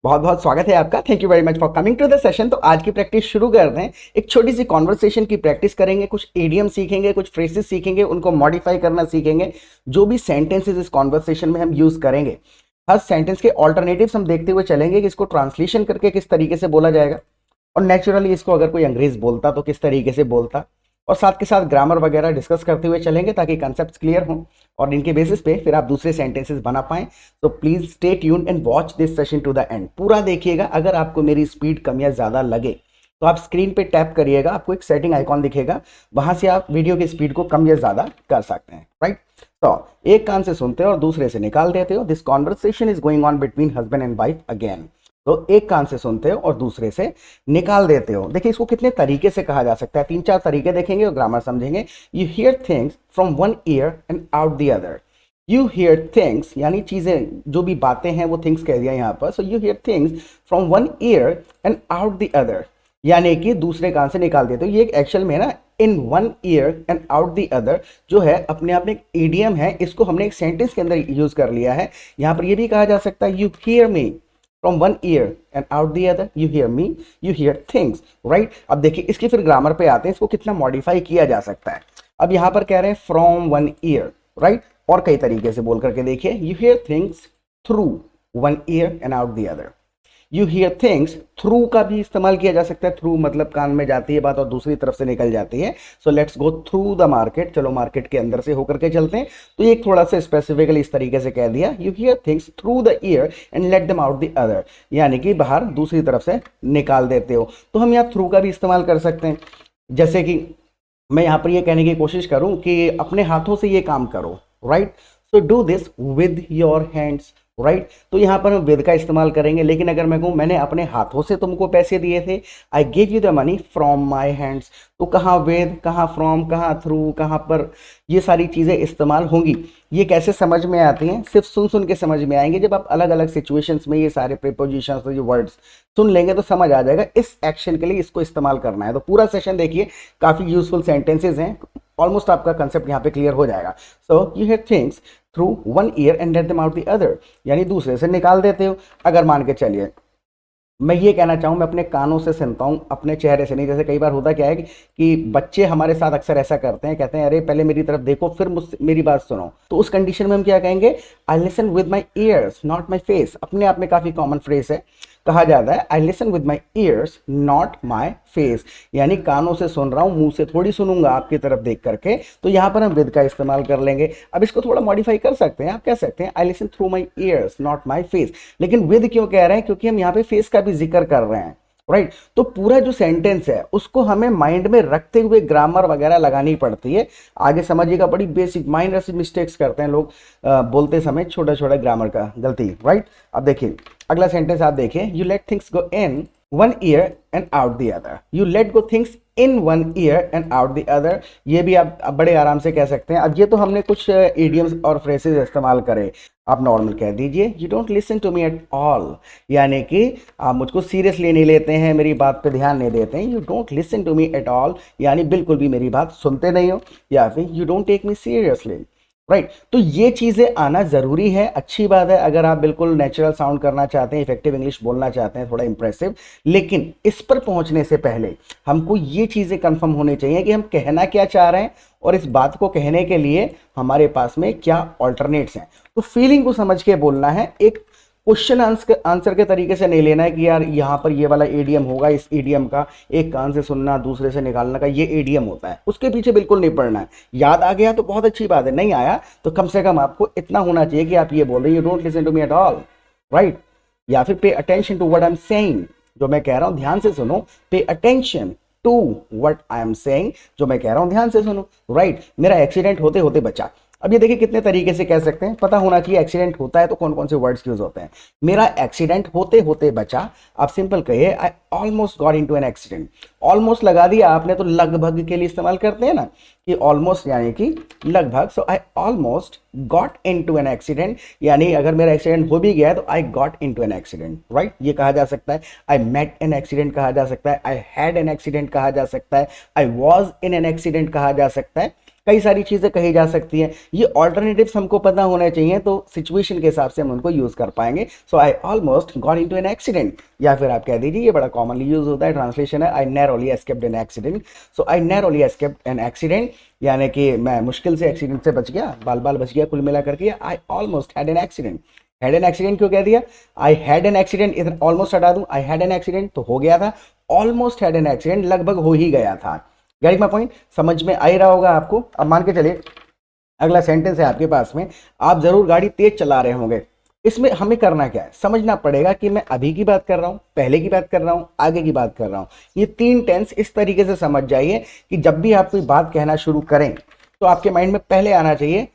बहुत बहुत स्वागत है आपका। Thank you very much for coming to the session. तो आज की प्रैक्टिस शुरू करते हैं। एक छोटी सी कॉन्वर्सेशन की प्रैक्टिस करेंगे, कुछ एडियम सीखेंगे, कुछ फ्रेजेस सीखेंगे, उनको मॉडिफाई करना सीखेंगे। जो भी सेंटेंसेस इस कॉन्वर्सेशन में हम यूज करेंगे, हर सेंटेंस के ऑल्टरनेटिव्स हम देखते हुए चलेंगे कि इसको ट्रांसलेशन करके किस तरीके से बोला जाएगा, और नेचुरली इसको अगर कोई अंग्रेज बोलता तो किस तरीके से बोलता, और साथ के साथ ग्रामर वगैरह डिस्कस करते हुए चलेंगे ताकि कंसेप्ट क्लियर हों और इनके बेसिस पे फिर आप दूसरे सेंटेंसेस बना पाएं। तो please stay tuned and watch this session to the end. पूरा देखिएगा। अगर आपको मेरी स्पीड कम या ज़्यादा लगे तो आप स्क्रीन पे टैप करिएगा, आपको एक सेटिंग आइकॉन दिखेगा, वहां से आप वीडियो की स्पीड को कम या ज़्यादा कर सकते हैं। राइट। तो एक कान से सुनते हो और दूसरे से निकाल देते हो। This conversation is going on between husband and wife again. तो एक कान से सुनते हो और दूसरे से निकाल देते हो। देखिए इसको कितने तरीके से कहा जा सकता है, 3-4 तरीके देखेंगे और ग्रामर समझेंगे। You here things from one year and out the other. You here things यानी चीजें, जो भी बातें हैं वो थिंग्स कह दिया यहाँ पर। So you here things from one year and out the other, यानी कि दूसरे कान से निकाल देते हो। ये एक्चुअल में ना in one year and out the other जो है अपने आप में एक इडियम है, इसको हमने एक सेंटेंस के अंदर यूज कर लिया है। यहाँ पर ये भी कहा जा सकता है, you hear me from one year and out the other, you hear me, you here things. Right. अब देखिए इसके फिर ग्रामर पे आते हैं, इसको कितना मॉडिफाई किया जा सकता है। अब यहाँ पर कह रहे हैं फ्रॉम वन ईयर। राइट। और कई तरीके से बोल करके देखिए, you here things through one year and out the other. You here things through का भी इस्तेमाल किया जा सकता है। थ्रू मतलब कान में जाती है बात और दूसरी तरफ से निकल जाती है। So let's go through the market. चलो मार्केट के अंदर से होकर के चलते हैं। तो ये थोड़ा सा स्पेसिफिकली इस तरीके से कह दिया, you here things through the year and let them out the other, यानी कि बाहर दूसरी तरफ से निकाल देते हो। तो हम यहाँ थ्रू का भी इस्तेमाल कर सकते हैं। जैसे कि मैं यहाँ पर ये कहने की कोशिश करूँ कि अपने हाथों से ये काम करो। Right. So do this with your hands. Right. तो यहाँ पर हम विद का इस्तेमाल करेंगे। लेकिन अगर मैं कहूँ मैंने अपने हाथों से तुमको पैसे दिए थे, I give you the money from my hands, तो कहाँ विद, कहाँ फ्रॉम, कहाँ थ्रू, कहाँ पर ये सारी चीज़ें इस्तेमाल होंगी। ये कैसे समझ में आती हैं? सिर्फ सुन सुन के समझ में आएंगे। जब आप अलग अलग सिचुएशंस में ये सारे प्रीपोजिशंस और ये वर्ड्स सुन लेंगे तो समझ आ जाएगा इस एक्शन के लिए इसको इस्तेमाल करना है। तो पूरा सेशन देखिए, काफ़ी यूजफुल सेंटेंसेज हैं। ऑलमोस्ट आपका कंसेप्ट यहाँ पे क्लियर हो जाएगा। So you here things through one year and let them out the other, यानी दूसरे से निकाल देते हो। अगर मान के चलिए मैं ये कहना चाहूँ, मैं अपने कानों से सुनता हूँ, अपने चेहरे से नहीं। जैसे कई बार होता क्या है कि बच्चे हमारे साथ अक्सर ऐसा करते हैं, कहते हैं अरे पहले मेरी तरफ देखो फिर मुझसे मेरी बात सुनो। तो उस कंडीशन में हम क्या कहेंगे, I listen with my years not my face. अपने आप में काफ़ी कॉमन फ्रेज है। कहा जाता है I listen with my years not my face, यानी कानों से सुन रहा हूँ, मुंह से थोड़ी सुनूंगा आपकी तरफ देख करके। तो यहाँ पर हम विद का इस्तेमाल कर लेंगे। अब इसको थोड़ा मॉडिफाई कर सकते हैं। आप कह सकते हैं I listen through my years not my face. लेकिन विद क्यों कह रहे हैं? क्योंकि हम यहाँ पे फेस का भी जिक्र कर रहे हैं। राइट। तो पूरा जो सेंटेंस है उसको हमें माइंड में रखते हुए ग्रामर वगैरह लगानी पड़ती है। आगे समझिएगा, बड़ी बेसिक माइनर सी मिस्टेक्स करते हैं लोग बोलते समय, छोटा छोटा ग्रामर का गलती। राइट। अब देखिए अगला सेंटेंस आप देखिए, you let things go in one year and out the other. You let go things in one year and out the other, ये भी आप बड़े आराम से कह सकते हैं। अब ये तो हमने कुछ इडियम्स और फ्रेजेस इस्तेमाल करे। आप नॉर्मल कह दीजिए, you don't listen to me at all, यानी कि आप मुझको सीरियसली नहीं लेते हैं, मेरी बात पे ध्यान नहीं देते हैं। You don't listen to me at all, यानी बिल्कुल भी मेरी बात सुनते नहीं हो। या फिर you don't take me seriously. Right. तो ये चीज़ें आना ज़रूरी है। अच्छी बात है अगर आप बिल्कुल नेचुरल साउंड करना चाहते हैं, इफेक्टिव इंग्लिश बोलना चाहते हैं, थोड़ा इंप्रेसिव। लेकिन इस पर पहुंचने से पहले हमको ये चीज़ें कंफर्म होनी चाहिए कि हम कहना क्या चाह रहे हैं और इस बात को कहने के लिए हमारे पास में क्या ऑल्टरनेट्स हैं। तो फीलिंग को समझ के बोलना है। एक क्वेश्चन आंसर के तरीके से नहीं लेना है कि यार यहाँ पर ये वाला एडीएम होगा, इस एडीएम का एक कान से सुनना दूसरे से निकालना का ये एडीएम होता है, उसके पीछे बिल्कुल नहीं पड़ना है। याद आ गया तो बहुत अच्छी बात है, नहीं आया तो कम से कम आपको इतना होना चाहिए कि आप ये बोल रहे हैं, you don't listen to me at all. Right. या फिर pay attention to what I am saying, जो मैं कह रहा हूँ ध्यान से सुनो। Pay attention to what I am saying, जो मैं कह रहा हूँ ध्यान से सुनो। राइट। मेरा एक्सीडेंट होते होते बचा। अब ये देखिए कितने तरीके से कह सकते हैं, पता होना चाहिए एक्सीडेंट होता है तो कौन कौन से वर्ड्स यूज होते हैं। मेरा एक्सीडेंट होते होते बचा, आप सिंपल कहिए आई almost got into an accident. Almost लगा दिया आपने तो लगभग के लिए इस्तेमाल करते हैं ना कि ऑलमोस्ट यानी कि लगभग। So I almost got into an accident, यानी अगर मेरा एक्सीडेंट हो भी गया है तो I got into an accident. Right. ये कहा जा सकता है। आई मेट एन एक्सीडेंट कहा जा सकता है, आई हैड एन एक्सीडेंट कहा जा सकता है, I was in an accident कहा जा सकता है। कई सारी चीज़ें कही जा सकती हैं। ये ऑल्टरनेटिव्स हमको पता होने चाहिए, तो सिचुएशन के हिसाब से हम उनको यूज़ कर पाएंगे। So I almost got into an accident, या फिर आप कह दीजिए, ये बड़ा कॉमनली यूज होता है, ट्रांसलेशन है I narrowly escaped an accident. So I narrowly escaped an accident, यानी कि मैं मुश्किल से एक्सीडेंट से बच गया, बाल बाल बच गया कुल मिला करके। I almost had an accident. Had an accident क्यों कह दिया? आई हैड एन एक्सीडेंट, इधर ऑलमोस्ट हटा दूं, आई हैड एन एक्सीडेंट तो हो गया था, ऑलमोस्ट हैड एन एक्सीडेंट लगभग हो ही गया था। Getting my point? समझ में आ ही रहा होगा आपको। अब मान के चलिए अगला सेंटेंस है आपके पास में, आप जरूर गाड़ी तेज चला रहे होंगे। इसमें हमें करना क्या है, समझना पड़ेगा कि मैं अभी की बात कर रहा हूं, पहले की बात कर रहा हूं, आगे की बात कर रहा हूं। ये तीन टेंस इस तरीके से समझ जाइए कि जब भी आप कोई बात कहना शुरू करें तो आपके माइंड में पहले आना चाहिए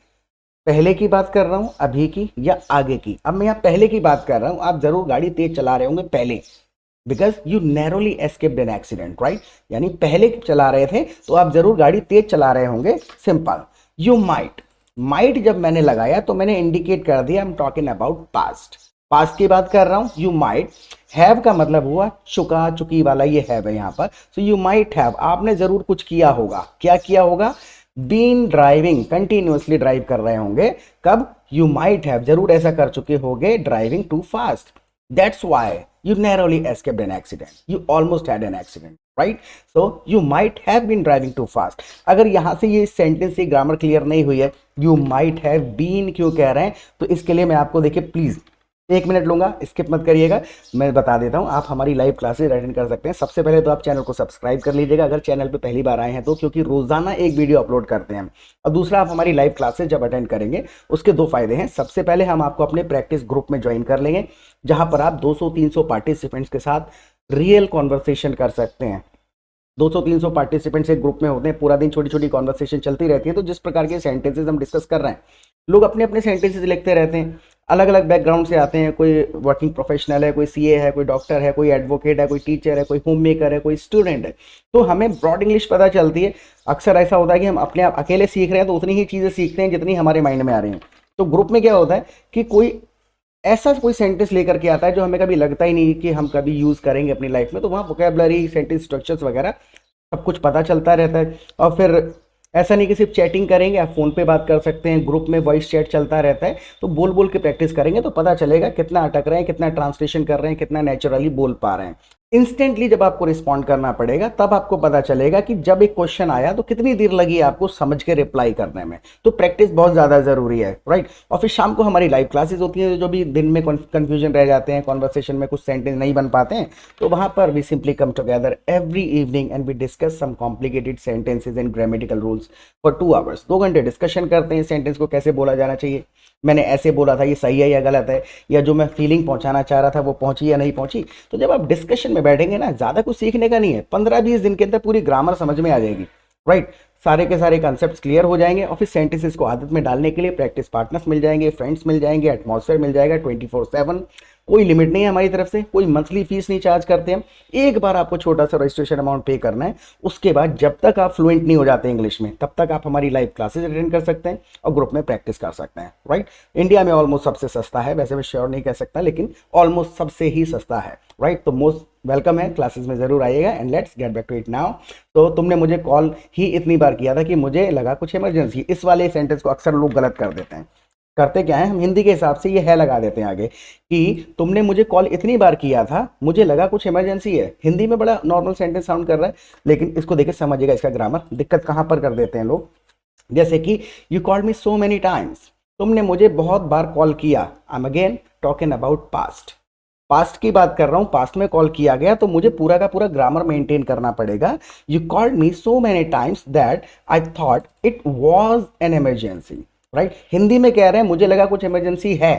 पहले की बात कर रहा हूं, अभी की, या आगे की। अब मैं यहाँ पहले की बात कर रहा हूं, आप जरूर गाड़ी तेज चला रहे होंगे पहले, because you narrowly escaped an accident, right? यानी पहले चला रहे थे तो आप जरूर गाड़ी तेज चला रहे होंगे। सिंपल। यू माइट, माइट जब मैंने लगाया तो मैंने इंडिकेट कर दिया I am talking about past, past की बात कर रहा हूं। यू माइट, हैव का मतलब हुआ चुका चुकी वाला, ये हैव है यहाँ पर। सो यू माइट हैव, आपने जरूर कुछ किया होगा। क्या किया होगा? बीन ड्राइविंग, कंटिन्यूअसली ड्राइव कर रहे होंगे। कब? यू माइट हैव, जरूर ऐसा कर चुके होंगे, driving too fast. That's why you narrowly escaped an accident, you almost had an accident, right? So you might have been driving too fast। अगर यहां से ये सेंटेंस की ग्रामर क्लियर नहीं हुई है, you might have been क्यों कह रहे हैं, तो इसके लिए मैं आपको देखिए प्लीज 1 मिनट लूंगा, स्किप मत करिएगा। मैं बता देता हूं, आप हमारी लाइव क्लासेस अटेंड कर सकते हैं। सबसे पहले तो आप चैनल को सब्सक्राइब कर लीजिएगा अगर चैनल पे पहली बार आए हैं तो, क्योंकि रोजाना एक वीडियो अपलोड करते हैं। और दूसरा, आप हमारी लाइव क्लासेस जब अटेंड करेंगे उसके 2 फायदे हैं। सबसे पहले हम आपको अपने प्रैक्टिस ग्रुप में ज्वाइन कर लेंगे, जहां पर आप 200-300 पार्टिसिपेंट्स के साथ रियल कॉन्वर्सेशन कर सकते हैं। 200-300 पार्टिसिपेंट्स एक ग्रुप में होते हैं, पूरा दिन छोटी छोटी कॉन्वर्सेशन चलती रहती है। तो जिस प्रकार के सेंटेंसेस हम डिस्कस कर रहे हैं, लोग अपने अपने सेंटेंसेस लिखते रहते हैं, अलग अलग बैकग्राउंड से आते हैं। कोई वर्किंग प्रोफेशनल है, कोई सीए है, कोई डॉक्टर है, कोई एडवोकेट है, कोई टीचर है, कोई होम मेकर है, कोई स्टूडेंट है। तो हमें ब्रॉड इंग्लिश पता चलती है। अक्सर ऐसा होता है कि हम अपने आप अकेले सीख रहे हैं तो उतनी ही चीज़ें सीखते हैं जितनी हमारे माइंड में आ रही हैं। तो ग्रुप में क्या होता है कि कोई ऐसा कोई सेंटेंस लेकर के आता है जो हमें कभी लगता ही नहीं कि हम कभी यूज़ करेंगे अपनी लाइफ में, तो वहाँ वोकेबलरी, सेंटेंस स्ट्रक्चर्स वगैरह सब कुछ पता चलता रहता है। और फिर ऐसा नहीं कि सिर्फ चैटिंग करेंगे, आप फ़ोन पे बात कर सकते हैं, ग्रुप में वॉइस चैट चलता रहता है। तो बोल बोल के प्रैक्टिस करेंगे तो पता चलेगा कितना अटक रहे हैं, कितना ट्रांसलेशन कर रहे हैं, कितना नेचुरली बोल पा रहे हैं। इंस्टेंटली जब आपको रिस्पॉन्ड करना पड़ेगा तब आपको पता चलेगा कि जब एक क्वेश्चन आया तो कितनी देर लगी आपको समझ के रिप्लाई करने में। तो प्रैक्टिस बहुत ज़्यादा ज़रूरी है, राइट? और फिर शाम को हमारी लाइव क्लासेस होती हैं, जो भी दिन में कन्फ्यूजन रह जाते हैं, कॉन्वर्सेशन में कुछ सेंटेंस नहीं बन पाते हैं, तो वहाँ पर we simply come together every evening and we discuss some complicated sentences and grammatical rules for 2 hours. 2 घंटे डिस्कशन करते हैं सेंटेंस को कैसे बोला जाना चाहिए, मैंने ऐसे बोला था, ये सही है या गलत है, या जो मैं फीलिंग पहुंचाना चाह रहा था वो पहुंची या नहीं पहुंची। तो जब आप डिस्कशन में बैठेंगे ना, ज़्यादा कुछ सीखने का नहीं है, 15-20 दिन के अंदर पूरी ग्रामर समझ में आ जाएगी, राइट? सारे के सारे कॉन्सेप्ट्स क्लियर हो जाएंगे और फिर सेंटेंसेस को आदत में डालने के लिए प्रैक्टिस पार्टनर्स मिल जाएंगे, फ्रेंड्स मिल जाएंगे, एटमॉस्फेयर मिल जाएगा 24/7। कोई लिमिट नहीं है हमारी तरफ से, कोई मंथली फीस नहीं चार्ज करते हम। एक बार आपको छोटा सा रजिस्ट्रेशन अमाउंट पे करना है, उसके बाद जब तक आप फ्लुएंट नहीं हो जाते इंग्लिश में तब तक आप हमारी लाइव क्लासेज अटेंड कर सकते हैं और ग्रुप में प्रैक्टिस कर सकते हैं, राइट? इंडिया में ऑलमोस्ट सबसे सस्ता है, वैसे मैं श्योर नहीं कह सकता, लेकिन ऑलमोस्ट सबसे ही सस्ता है, राइट? तो मोस्ट वेलकम है, क्लासेस में जरूर आइएगा। And let's get back to it now. तो तुमने मुझे कॉल ही इतनी बार किया था कि मुझे लगा कुछ इमरजेंसी। इस वाले सेंटेंस को अक्सर लोग गलत कर देते हैं। करते क्या है, हम हिंदी के हिसाब से ये है लगा देते हैं आगे कि तुमने मुझे कॉल इतनी बार किया था, मुझे लगा कुछ इमरजेंसी है। हिंदी में बड़ा नॉर्मल सेंटेंस साउंड कर रहा है, लेकिन इसको देखे समझिएगा इसका ग्रामर दिक्कत कहाँ पर कर देते हैं लोग। जैसे कि you called me so many times, तुमने मुझे बहुत बार कॉल किया। I am again talking about past, past की बात कर रहा हूं, पास्ट में कॉल किया गया तो मुझे पूरा का पूरा ग्रामर मेंटेन करना पड़ेगा। You called me so many times that I thought it was an emergency, right? Hindi में कह रहे हैं मुझे लगा कुछ इमरजेंसी है,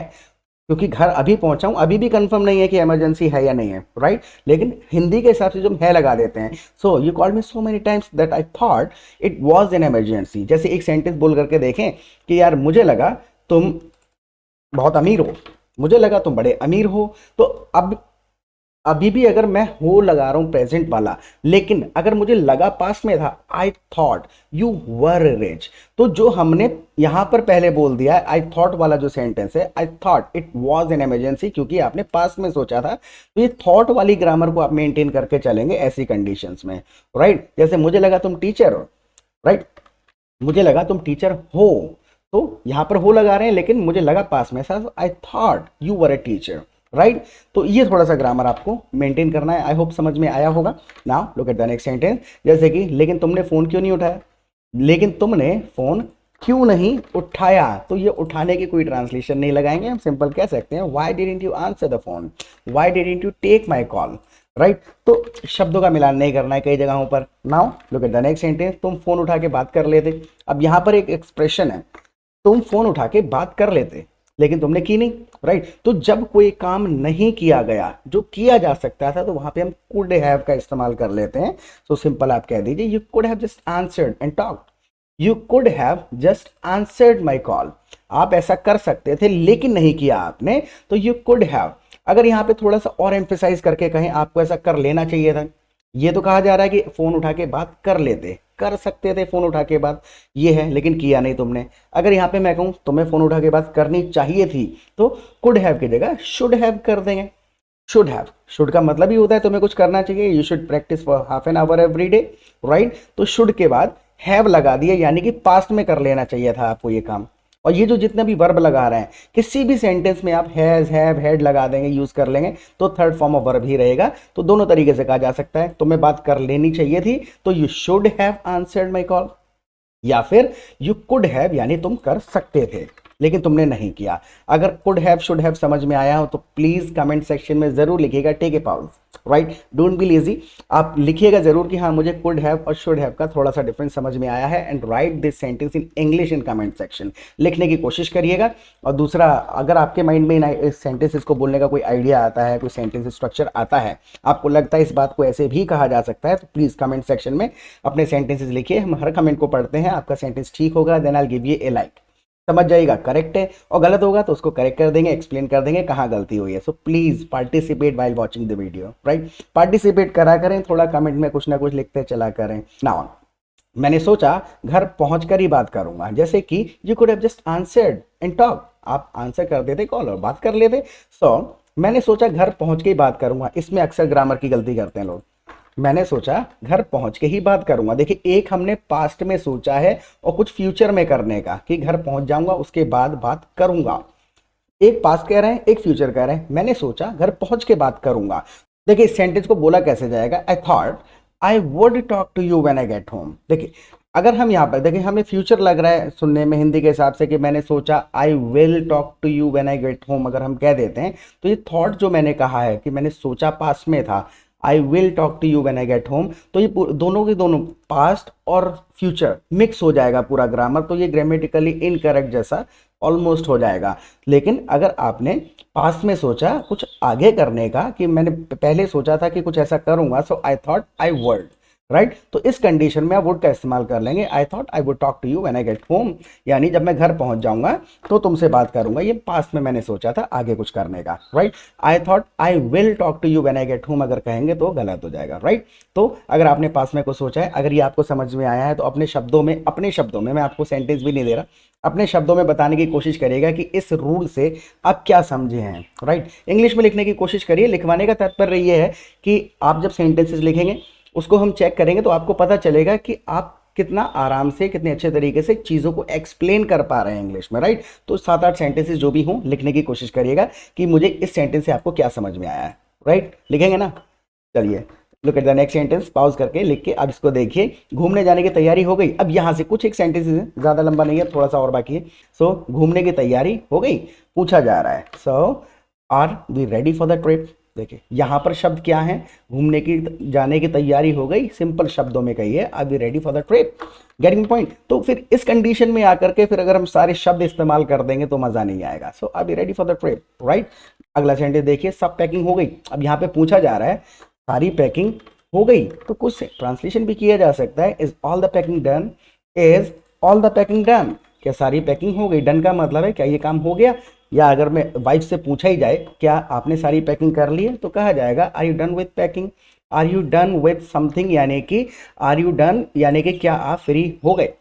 क्योंकि घर अभी पहुंचा हूं, अभी भी कंफर्म नहीं है कि इमरजेंसी है या नहीं है, राइट? लेकिन हिंदी के हिसाब से जो हम है लगा देते हैं। So you called me so many times that I thought it was an emergency. जैसे एक सेंटेंस बोल करके देखें कि यार मुझे लगा तुम बहुत अमीर हो, मुझे लगा तुम बड़े अमीर हो। तो अब अभी भी अगर मैं हो लगा रहा हूं प्रेजेंट वाला, लेकिन अगर मुझे लगा पास्ट में था, I thought you were rich, तो जो हमने यहां पर पहले बोल दिया है आई थॉट वाला जो सेंटेंस है, I thought it was an emergency, क्योंकि आपने पास्ट में सोचा था। तो ये थॉट वाली ग्रामर को आप मेंटेन करके चलेंगे ऐसी कंडीशंस में, राइट? जैसे मुझे लगा तुम टीचर हो, राइट? मुझे लगा तुम टीचर हो, तो यहाँ पर हो लगा रहे हैं लेकिन मुझे लगा पास में ऐसा, I thought you were a teacher, right. तो ये थोड़ा सा ग्रामर आपको मेंटेन करना है। आई होप समझ में आया होगा। Now look at the next sentence, जैसे कि लेकिन तुमने फोन क्यों नहीं उठाया, लेकिन तुमने फोन क्यों नहीं उठाया, तो ये उठाने की कोई ट्रांसलेशन नहीं लगाएंगे, हम सिंपल कह सकते हैं why didn't you answer the phone, why didn't you take my call, right. तो शब्दों का मिलान नहीं करना है कई जगहों पर। Now look at the next sentence, तुम फोन उठा के बात कर लेते। अब यहाँ पर एक एक्सप्रेशन है, तुम फोन उठा के बात कर लेते लेकिन तुमने की नहीं, राइट। तो जब कोई काम नहीं किया गया जो किया जा सकता था, तो वहां पे हम कुड हैव का इस्तेमाल कर लेते हैं। तो सिंपल आप कह दीजिए you could have just answered and talked, you could have just answered my call. आप ऐसा कर सकते थे लेकिन नहीं किया आपने, तो यू कुड हैव। अगर यहाँ पे थोड़ा सा और एम्फेसाइज करके कहें, आपको ऐसा कर लेना चाहिए था। ये तो कहा जा रहा है कि फोन उठा के बात कर लेते, कर सकते थे फोन उठा के बात, ये है, लेकिन किया नहीं तुमने। अगर यहाँ पे मैं कहूँ तुम्हें फोन उठा के बात करनी चाहिए थी, तो कुड हैव की जगह शुड हैव कर देंगे। शुड हैव, शुड का मतलब ही होता है तुम्हें कुछ करना चाहिए, you should practice for half an hour every day, right. तो शुड के बाद हैव लगा दिए, यानी कि पास्ट में कर लेना चाहिए था आपको ये काम। और ये जो जितने भी वर्ब लगा रहे हैं, किसी भी सेंटेंस में आप हैज, हैव, हैड लगा देंगे, यूज कर लेंगे, तो थर्ड फॉर्म ऑफ वर्ब ही रहेगा। तो दोनों तरीके से कहा जा सकता है, तुम्हें बात कर लेनी चाहिए थी तो you should have answered my call, या फिर यू कुड हैव यानी तुम कर सकते थे लेकिन तुमने नहीं किया। अगर कुड हैव शुड हैव समझ में आया हो तो प्लीज कमेंट सेक्शन में जरूर लिखिएगा, take a pause, right, don't be lazy. आप लिखिएगा जरूर कि हाँ मुझे कुड हैव और शुड हैव का थोड़ा सा डिफरेंस समझ में आया है, and write this sentence in English in comment section, लिखने की कोशिश करिएगा। और दूसरा, अगर आपके माइंड में इस सेंटेंसेस को बोलने का कोई आइडिया आता है, कोई सेंटेंस स्ट्रक्चर आता है, आपको लगता है इस बात को ऐसे भी कहा जा सकता है, तो प्लीज कमेंट सेक्शन में अपने सेंटेंसेस लिखिए, हम हर कमेंट को पढ़ते हैं। आपका सेंटेंस ठीक होगा then I will give you a like, समझ जाइएगा करेक्ट है, और गलत होगा तो उसको करेक्ट कर देंगे, एक्सप्लेन कर देंगे कहाँ गलती हुई है। So please participate while watching the video, right, participate करा करें, थोड़ा कमेंट में कुछ ना कुछ लिखते चला करें। नाउ मैंने सोचा घर पहुंचकर ही बात करूंगा, जैसे कि you could have just answered and talk, आप आंसर कर देते कॉल और बात कर लेते। सो मैंने सोचा घर पहुंच के ही बात करूंगा, इसमें अक्सर ग्रामर की गलती करते हैं लोग। मैंने सोचा घर पहुंच के ही बात करूंगा, देखिए एक हमने पास्ट में सोचा है और कुछ फ्यूचर में करने का कि घर पहुंच जाऊंगा उसके बाद बात करूंगा। एक पास्ट कह रहे हैं, एक फ्यूचर कह रहे हैं। मैंने सोचा घर पहुंच के बात करूंगा, देखिए इस सेंटेंस को बोला कैसे जाएगा, I thought I would talk to you when I get home. देखिए अगर हम यहाँ पर देखिए, हमें फ्यूचर लग रहा है सुनने में हिंदी के हिसाब से कि मैंने सोचा I will talk to you when I get home, अगर हम कह देते हैं तो ये थॉट जो मैंने कहा है कि मैंने सोचा पास्ट में था, I will talk to you when I get home, तो ये दोनों के दोनों पास्ट और फ्यूचर मिक्स हो जाएगा पूरा ग्रामर, तो ये ग्रामेटिकली इनकरेक्ट जैसा ऑलमोस्ट हो जाएगा। लेकिन अगर आपने पास्ट में सोचा कुछ आगे करने का, कि मैंने पहले सोचा था कि कुछ ऐसा करूंगा, so I thought I would, right, तो इस कंडीशन में आप वुड का इस्तेमाल कर लेंगे, I thought I would talk to you when I get home, यानी जब मैं घर पहुंच जाऊंगा तो तुमसे बात करूंगा, ये पास्ट में मैंने सोचा था आगे कुछ करने का, right. I thought I will talk to you when I get home अगर कहेंगे तो गलत हो जाएगा, राइट। तो अगर आपने पास्ट में कुछ सोचा है, अगर ये आपको समझ में आया है तो अपने शब्दों में मैं आपको सेंटेंस भी नहीं दे रहा, अपने शब्दों में बताने की कोशिश करिएगा कि इस रूल से आप क्या समझे हैं, राइट। इंग्लिश में लिखने की कोशिश करिए, लिखवाने का तात्पर्य ये है कि आप जब सेंटेंसेस लिखेंगे उसको हम चेक करेंगे तो आपको पता चलेगा कि आप कितना आराम से, कितने अच्छे तरीके से चीज़ों को एक्सप्लेन कर पा रहे हैं इंग्लिश में, राइट। तो 7-8 सेंटेंसेस जो भी हों लिखने की कोशिश करिएगा कि मुझे इस सेंटेंस से आपको क्या समझ में आया है, राइट, लिखेंगे ना। चलिए look at the next sentence, pause करके लिख के अब इसको देखिए। घूमने जाने की तैयारी हो गई, अब यहाँ से कुछ एक सेंटेंसेस है, ज़्यादा लंबा नहीं है, थोड़ा सा और बाकी है। सो घूमने की तैयारी हो गई, पूछा जा रहा है, so are we ready for the trip. देखिए यहाँ पर शब्द क्या है, घूमने की जाने की तैयारी हो गई, सिंपल शब्दों में कहिए are we ready for the trip, getting point. तो फिर इस कंडीशन में आकर के फिर अगर हम सारे शब्द इस्तेमाल कर देंगे तो मजा नहीं आएगा। So are we ready for the trip, right. अगला सेंटेंस देखिए, सब पैकिंग हो गई, अब यहाँ पे पूछा जा रहा है सारी पैकिंग हो गई, तो कुछ ट्रांसलेशन भी किया जा सकता है, is all the packing done, is all the packing done, क्या सारी पैकिंग हो गई, डन का मतलब है क्या ये काम हो गया। या अगर मैं वाइफ से पूछा ही जाए क्या आपने सारी पैकिंग कर ली है, तो कहा जाएगा are you done with packing, are you done with something, यानी कि आर यू डन यानी कि क्या आप फ्री हो गए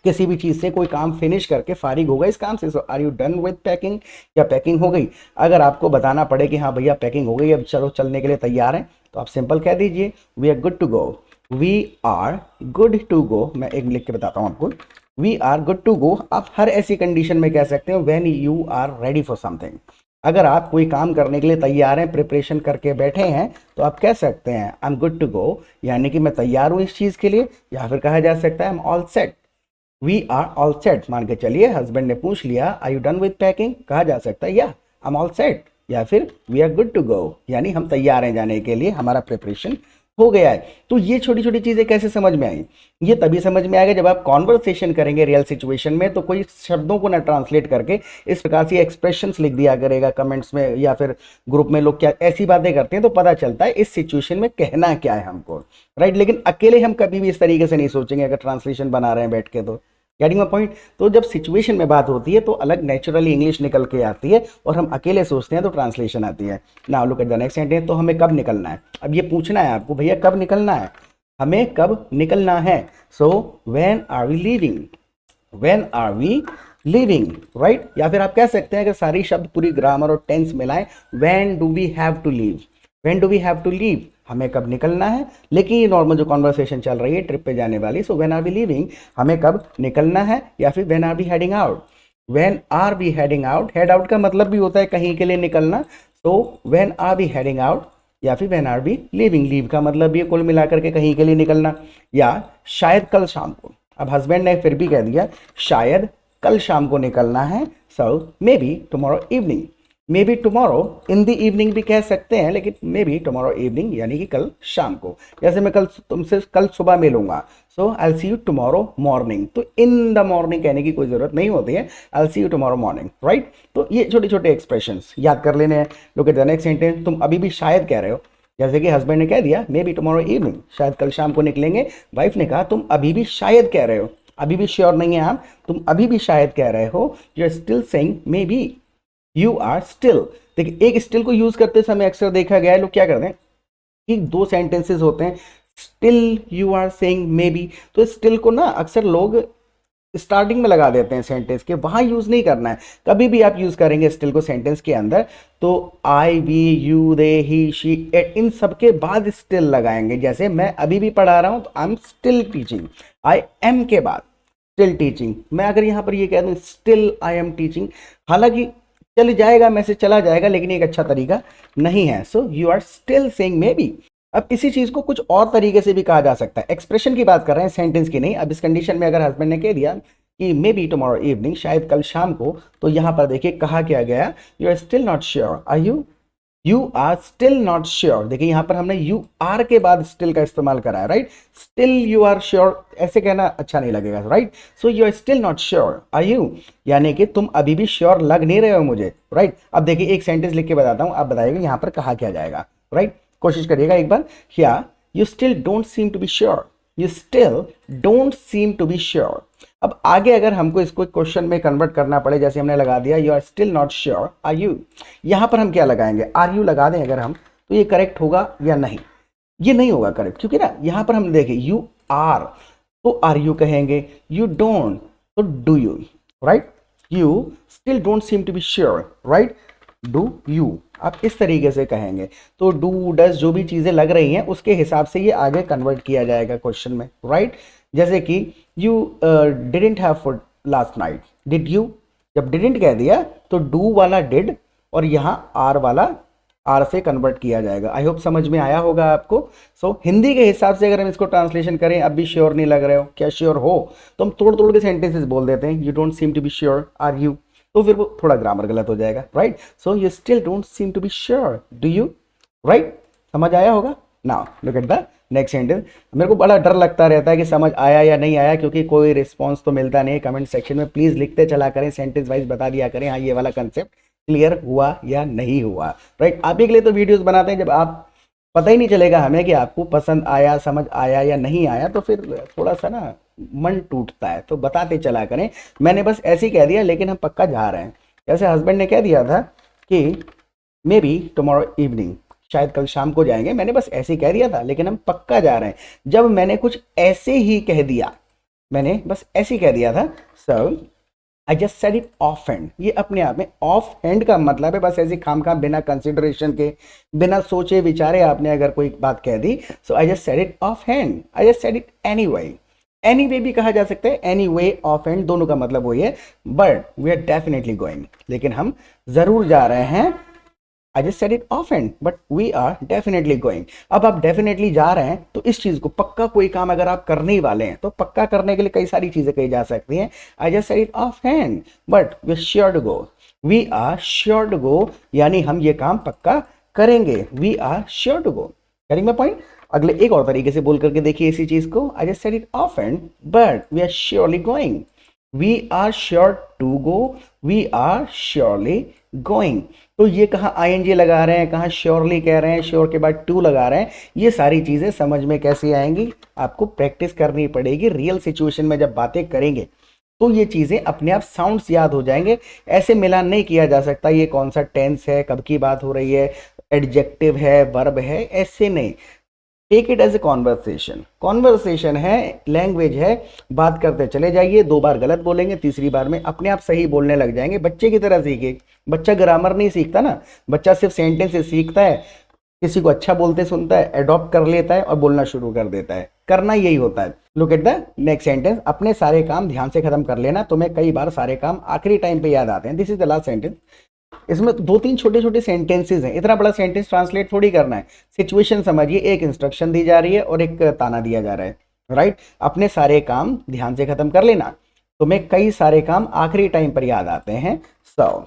किसी भी चीज़ से, कोई काम फिनिश करके फारिग हो गए इस काम से। So are you done with packing, क्या पैकिंग हो गई। अगर आपको बताना पड़े कि हाँ भैया पैकिंग हो गई, अब चलो चलने के लिए तैयार हैं, तो आप सिंपल कह दीजिए we are good to go, we are good to go. मैं एक लिख के बताता हूँ आपको, we are good to go आप हर ऐसी कंडीशन में कह सकते हो when you are ready for something. अगर आप कोई काम करने के लिए तैयार हैं, प्रिपरेशन करके बैठे हैं, तो आप कह सकते हैं I am good to go, यानी कि मैं तैयार हूं इस चीज़ के लिए। या फिर कहा जा सकता है I am all set, we are all set. मान के चलिए हस्बैंड ने पूछ लिया are you done with packing, कहा जा सकता है या आई एम ऑल सेट, या फिर we are good to go, यानी हम तैयार हैं जाने के लिए, हमारा प्रिपरेशन हो गया है। तो ये छोटी छोटी चीज़ें कैसे समझ में आई? ये तभी समझ में आएगा जब आप कॉन्वर्सेशन करेंगे रियल सिचुएशन में, तो कोई शब्दों को ना ट्रांसलेट करके इस प्रकार से एक्सप्रेशंस लिख दिया करेगा कमेंट्स में, या फिर ग्रुप में लोग क्या ऐसी बातें करते हैं, तो पता चलता है इस सिचुएशन में कहना क्या है हमको, राइट। लेकिन अकेले हम कभी भी इस तरीके से नहीं सोचेंगे अगर ट्रांसलेशन बना रहे हैं बैठ के, तो गेटिंग माय पॉइंट। तो जब सिचुएशन में बात होती है तो अलग नेचुरली इंग्लिश निकल के आती है, और हम अकेले सोचते हैं तो ट्रांसलेशन आती है। Now look at the next sentence. तो हमें कब निकलना है? अब ये पूछना है आपको, भैया कब निकलना है, हमें कब निकलना है। So when are we leaving, when are we leaving, right. या फिर आप कह सकते हैं अगर सारी शब्द पूरी ग्रामर और टेंस मिलाएं, when do we have to leave, when do we have to leave, हमें कब निकलना है। लेकिन ये नॉर्मल जो कॉन्वर्सेशन चल रही है ट्रिप पे जाने वाली, so when are we leaving, हमें कब निकलना है, या फिर when are we heading out. When are we heading out, head out का मतलब भी होता है कहीं के लिए निकलना, तो when are we heading out, या फिर when are we leaving, leave का मतलब भी कुल मिलाकर के कहीं के लिए निकलना। या शायद कल शाम को, अब हस्बैंड ने फिर भी कह दिया शायद कल शाम को निकलना है, so maybe tomorrow evening, maybe tomorrow in the evening भी कह सकते हैं, लेकिन मे बी टुमारो इवनिंग यानी कि कल शाम को। जैसे मैं कल तुमसे कल सुबह मिलूंगा, so I will see you tomorrow morning, तो इन द मॉर्निंग कहने की कोई ज़रूरत नहीं होती है, आई will see you tomorrow morning, right. तो ये छोटे छोटे एक्सप्रेशंस याद कर लेने हैं। Look at the next sentence. तुम अभी भी शायद कह रहे हो, जैसे कि हस्बैंड ने कह दिया मे बी टुमारो इवनिंग, शायद कल शाम को निकलेंगे। वाइफ ने कहा तुम अभी भी शायद कह रहे हो, अभी भी श्योर नहीं है आप, तुम अभी भी शायद कह रहे हो, you are still saying maybe, you are still. देखिए एक स्टिल को यूज करते समय अक्सर देखा गया है लोग क्या करते हैं कि दो सेंटेंसेस होते हैं, still you are saying maybe, तो स्टिल को ना अक्सर लोग स्टार्टिंग में लगा देते हैं सेंटेंस के, वहां यूज नहीं करना है। कभी भी आप यूज करेंगे स्टिल को सेंटेंस के अंदर, तो I we you they he she it इन सब के बाद स्टिल लगाएंगे। जैसे मैं अभी भी पढ़ा रहा हूं तो I am still teaching, I am के बाद स्टिल टीचिंग। मैं अगर यहां पर ये कह दूं स्टिल आई एम टीचिंग, हालांकि चल जाएगा, मैसेज चला जाएगा, लेकिन एक अच्छा तरीका नहीं है। So you are still saying maybe. अब इसी चीज को कुछ और तरीके से भी कहा जा सकता है, एक्सप्रेशन की बात कर रहे हैं सेंटेंस की नहीं। अब इस कंडीशन में अगर हस्बैंड ने कह दिया कि मे बी टुमारो इवनिंग, शायद कल शाम को, तो यहां पर देखिए कहा क्या गया, you are still not sure, are you, you are still not sure. देखिए यहां पर हमने यू आर के बाद स्टिल का इस्तेमाल करा है, right. Still you are sure ऐसे कहना अच्छा नहीं लगेगा, right. So you are still not sure, are you, यानी कि तुम अभी भी श्योर लग नहीं रहे हो मुझे, राइट। अब देखिए एक सेंटेंस लिख के बताता हूं, आप बताइएगा यहां पर कहा क्या जाएगा, राइट। कोशिश करिएगा एक बार। या you still don't seem to be sure, you still don't seem to be sure. अब आगे अगर हमको इसको क्वेश्चन में कन्वर्ट करना पड़े, जैसे हमने लगा दिया you are still not sure, are you, यहां पर हम क्या लगाएंगे, आर यू लगा दें अगर हम, तो ये करेक्ट होगा या नहीं? ये नहीं होगा करेक्ट, क्योंकि ना यहां पर हम देखें यू आर तो आर यू कहेंगे, यू डोंट तो do you, right. You still don't seem to be sure, right, do you, आप इस तरीके से कहेंगे। तो डू डज जो भी चीजें लग रही हैं उसके हिसाब से ये आगे कन्वर्ट किया जाएगा क्वेश्चन में, राइट। जैसे कि you didn't have food last night, did you, जब डिडंट कह दिया तो डू वाला डिड और यहाँ आर वाला आर से कन्वर्ट किया जाएगा। आई होप समझ में आया होगा आपको। सो हिंदी के हिसाब से अगर हम इसको ट्रांसलेशन करें, अब भी श्योर नहीं लग रहे हो, क्या श्योर हो, तो हम तोड़ तोड़ के सेंटेंसेस बोल देते हैं, you don't seem to be sure, are you, तो फिर वो थोड़ा ग्रामर गलत हो जाएगा, right. So you still don't seem to be sure, do you, right. समझ आया होगा। Now look at the next sentence. मेरे को बड़ा डर लगता रहता है कि समझ आया या नहीं आया, क्योंकि कोई रिस्पॉन्स तो मिलता नहीं है कमेंट सेक्शन में। प्लीज लिखते चला करें, सेंटेंस वाइज बता दिया करें, हाँ ये वाला कंसेप्ट क्लियर हुआ या नहीं हुआ, राइट। आप ही के लिए तो वीडियोस बनाते हैं, जब आप पता ही नहीं चलेगा हमें कि आपको पसंद आया, समझ आया या नहीं आया, तो फिर थोड़ा सा ना मन टूटता है। तो बताते चला करें, मैंने बस ऐसे ही कह दिया लेकिन हम पक्का जा रहे हैं। जैसे हस्बैंड ने कह दिया था कि मे बी टुमारो इवनिंग, शायद कल शाम को जाएंगे, मैंने बस ऐसे ही कह दिया था लेकिन हम पक्का जा रहे हैं। जब मैंने कुछ ऐसे ही कह दिया, मैंने बस ऐसे ही कह दिया था, so I just said it off hand. ये अपने आप में ऑफ हैंड का मतलब है बस ऐसे खाम खाम बिना कंसिडरेशन के, बिना सोचे विचारे आपने अगर कोई बात कह दी, so I just said it off hand, I just said it anyway. Any way भी कहा जा सकता है, एनी वे ऑफ एंड, दोनों का मतलब वही है, but we are definitely going, लेकिन हम जरूर जा रहे हैं। I just said it off hand, but we are definitely going. अब आप डेफिनेटली जा रहे हैं तो इस चीज को पक्का, कोई काम अगर आप करने ही वाले हैं तो पक्का करने के लिए कई सारी चीजें कही जा सकती हैं। I just said it off hand, but we are sure to go, we are sure to go, यानी हम ये काम पक्का करेंगे, we are sure to go. Getting my point? अगले एक और तरीके से बोल करके देखिए इसी चीज को। I just said it off hand, but we are surely going, we are sure to go, we are surely going. तो ये कहाँ आईएनजी लगा रहे हैं, कहाँ श्योरली कह रहे हैं, श्योर के बाद टू लगा रहे हैं, ये सारी चीजें समझ में कैसे आएंगी? आपको प्रैक्टिस करनी पड़ेगी। रियल सिचुएशन में जब बातें करेंगे तो ये चीजें अपने आप साउंड्स याद हो जाएंगे। ऐसे मिलान नहीं किया जा सकता, ये कौन सा टेंस है, कब की बात हो रही है, एडजेक्टिव है, वर्ब है, ऐसे नहीं। Take it as a conversation, conversation है, लैंग्वेज है, बात करते चले जाइए। 2 बार गलत बोलेंगे, तीसरी बार में अपने आप सही बोलने लग जाएंगे। बच्चे की तरह सीखिए, बच्चा ग्रामर नहीं सीखता ना, बच्चा सिर्फ सेंटेंस सीखता है, किसी को अच्छा बोलते सुनता है, एडॉप्ट कर लेता है और बोलना शुरू कर देता है। करना यही होता है। Look at the next sentence, अपने सारे काम ध्यान से खत्म कर लेना। तुम्हें कई बार सारे काम आखिरी टाइम पे याद आते हैं। This is the last sentence. इसमें 2-3 छोटे छोटे सेंटेंसेस हैं, इतना बड़ा सेंटेंस ट्रांसलेट थोड़ी करना है। सिचुएशन समझिए, एक इंस्ट्रक्शन दी जा रही है और एक ताना दिया जा रहा है, राइट? अपने सारे काम ध्यान से खत्म कर लेना, तुम्हें कई सारे काम आखिरी टाइम पर याद आते हैं। So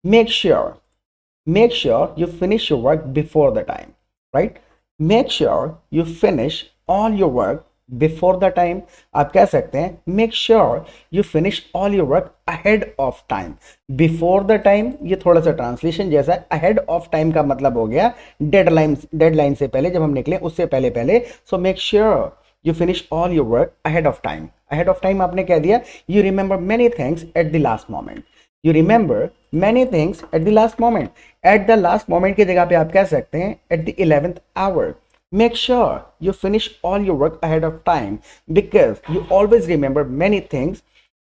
make sure you finish your work before the time, right? Make sure you finish all your work before the time. आप कह सकते हैं make sure you finish all your work ahead of time. Before the time ये थोड़ा सा translation जैसा है, ahead of time का मतलब हो गया डेडलाइन से पहले, जब हम निकले उससे पहले पहले। So make sure you finish all your work ahead of time. Ahead of time आपने कह दिया, you remember many things at the last moment. You remember many things at the last moment. At the last moment की जगह पे आप कह सकते हैं at the 11th hour। Make sure you finish all your work ahead of time because you always remember many things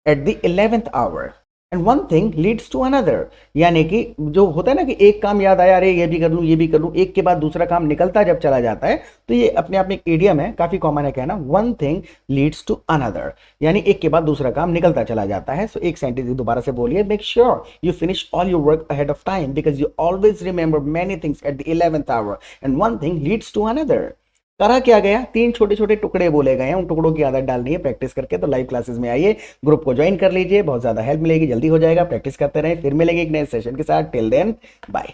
at the 11th hour. And one thing leads to another. यानी कि जो होता है ना कि एक काम याद आया, अरे ये भी कर लूँ, ये भी कर लूँ, एक के बाद दूसरा काम निकलता जब चला जाता है, तो ये अपने आप में एक इडियम है, काफी कॉमन है कहना, one thing leads to another, यानी एक के बाद दूसरा काम निकलता चला जाता है। सो एक सेंटेंस दोबारा से बोलिए, make sure you finish all your work ahead of time because you always remember many things at the 11th hour and one thing leads to another। करा क्या गया, 3 छोटे छोटे टुकड़े बोले गए हैं, उन टुकड़ों की आदत डालनी है प्रैक्टिस करके। तो लाइव क्लासेस में आइए, ग्रुप को ज्वाइन कर लीजिए, बहुत ज्यादा हेल्प मिलेगी, जल्दी हो जाएगा। प्रैक्टिस करते रहें, फिर मिलेंगे एक नए सेशन के साथ। Till then bye.